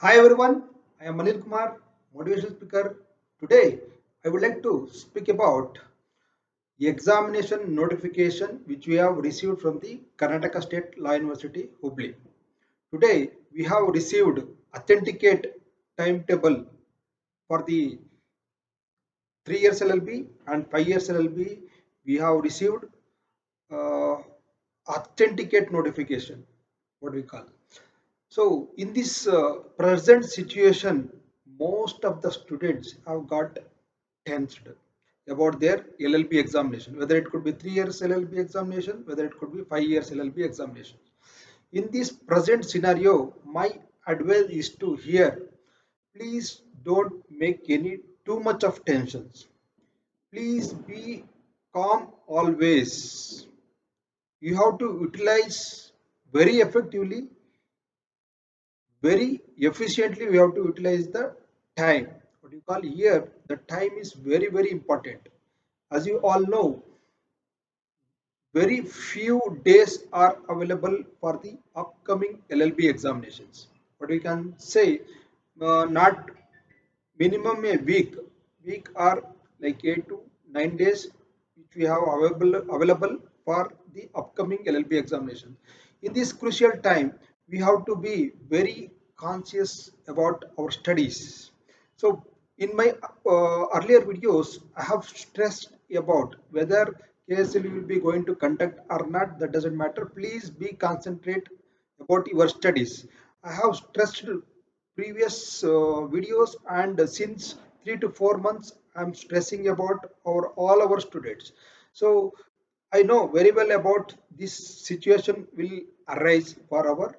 Hi everyone, I am Anil Kumar, motivational speaker. Today, I would like to speak about the examination notification which we have received from the Karnataka State Law University, Hubli. Today, we have received authenticate timetable for the 3 years LLB and 5 years LLB. We have received uh, authenticate notification, what we call. So, in this present situation, most of the students have got tensed about their LLB examination, whether it could be 3 years LLB examination, whether it could be 5 years LLB examination. In this present scenario, my advice is to here, please don't make any too much of tensions. Please be calm always. You have to utilize very effectively, very efficiently. We have to utilize the time. What you call here, the time is very important. As you all know, very few days are available for the upcoming LLB examinations. But we can say not minimum a week are like 8 to 9 days which we have available for the upcoming LLB examination. In this crucial time, we have to be very conscious about our studies. So in my earlier videos, I have stressed about whether KSLU will be going to conduct or not. That doesn't matter. Please be concentrate about your studies. I have stressed previous videos, and since 3 to 4 months I'm stressing about all our students. So I know very well about this situation will arise for our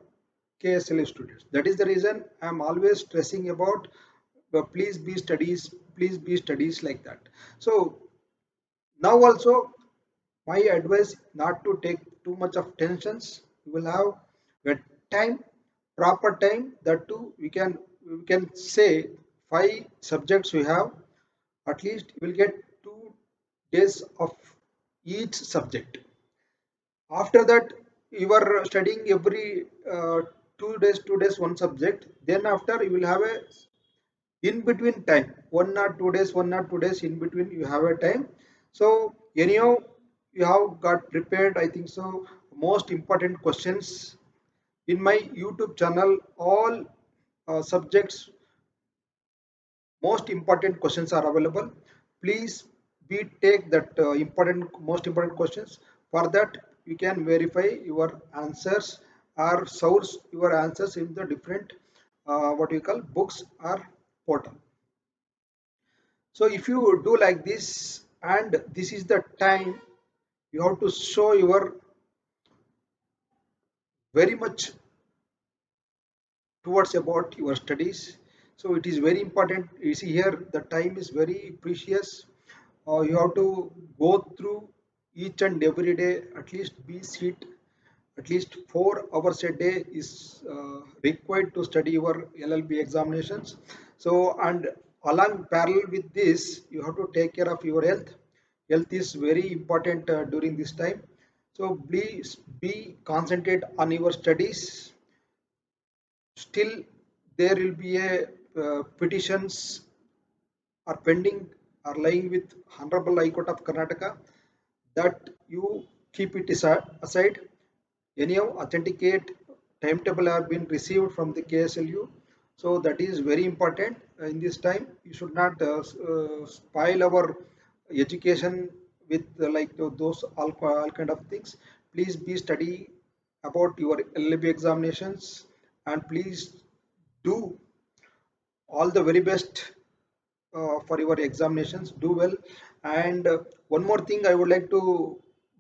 KSLA students. That is the reason I'm always stressing about please be studies like that. So now also my advice not to take too much of tensions. You will have a time, proper time. That too, we can say 5 subjects we have. At least you will get 2 days of each subject. After that, you are studying every 2 days one subject. Then after, you will have a in between time, 1 or 2 days, 1 or 2 days in between, you have a time. So anyhow, you have got prepared, I think so, most important questions. In my YouTube channel, all subjects most important questions are available. Please be take that most important questions. For that, you can verify your answers or source your answers in the different what you call books or portal. So if you do like this, and this is the time you have to show your very much towards about your studies. So it is very important. You see here, the time is very precious. You have to go through each and every day, at least be sit at least 4 hours a day is required to study your LLB examinations. So, and along parallel with this, you have to take care of your health. Health is very important during this time. So please be concentrate on your studies. Still, there will be a petitions are pending are lying with Honorable High Court of Karnataka, that you keep it aside. Anyhow, authenticate timetable have been received from the KSLU, so that is very important in this time. You should not spoil our education with those all kind of things. Please be study about your LLB examinations, and please do all the very best for your examinations. Do well. And one more thing I would like to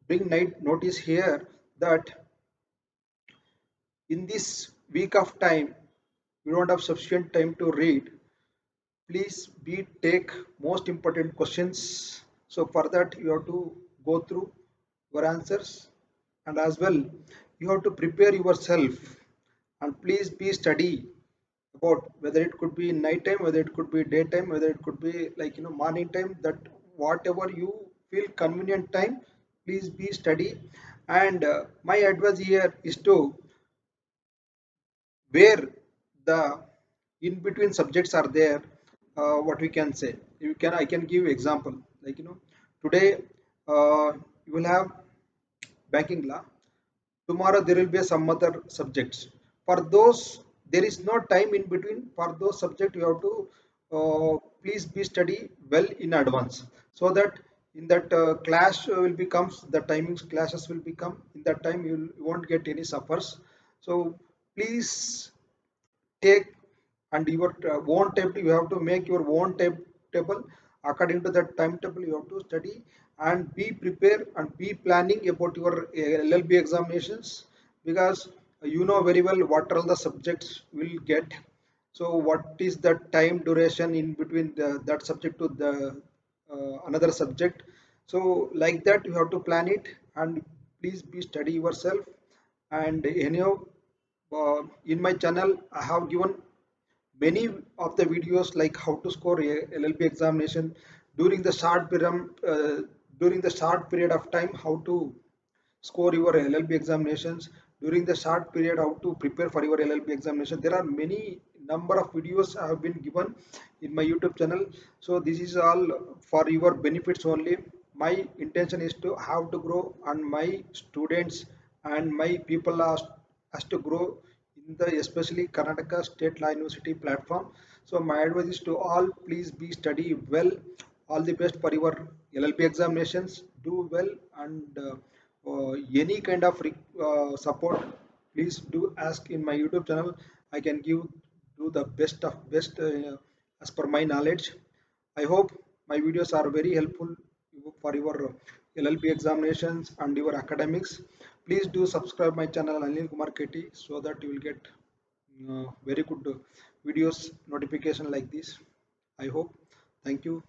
bring notice here, that in this week of time you don't have sufficient time to read. Please be take most important questions. So for that, you have to go through your answers, and as well you have to prepare yourself, and please be study about whether it could be night time, whether it could be daytime, whether it could be morning time, that whatever you feel convenient time, please be study. And my advice here is to wear the in between subjects are there. What we can say, you can I can give example, like today you will have banking law. Tomorrow there will be some other subjects. For those, there is no time in between. For those subjects you have to please be study well in advance, so that in that class will becomes the timings classes will become in that time you won't get any suffers. So please take and your own table. You have to make your own table. According to that timetable you have to study and be prepared and be planning about your LLB examinations, because you know very well what all the subjects will get. So what is the time duration in between that subject to the another subject. So like that you have to plan it, and please be study yourself. And anyhow, in my channel I have given many of the videos like how to score a LLB examination during the during the short period of time, how to score your LLB examinations during the short period, how to prepare for your LLB examination. There are many number of videos I have been given in my YouTube channel. So this is all for your benefits only. My intention is to have to grow, and my students and my people are has to grow in the especially Karnataka State Law University platform. So my advice is to all, please be study well. All the best for your LLB examinations. Do well, and any kind of support, please do ask in my YouTube channel. I can give do the best of best as per my knowledge. I hope my videos are very helpful for your LLB examinations and your academics. Please do subscribe my channel Anil Kumar KT, so that you will get very good videos notification like this. I hope. Thank you.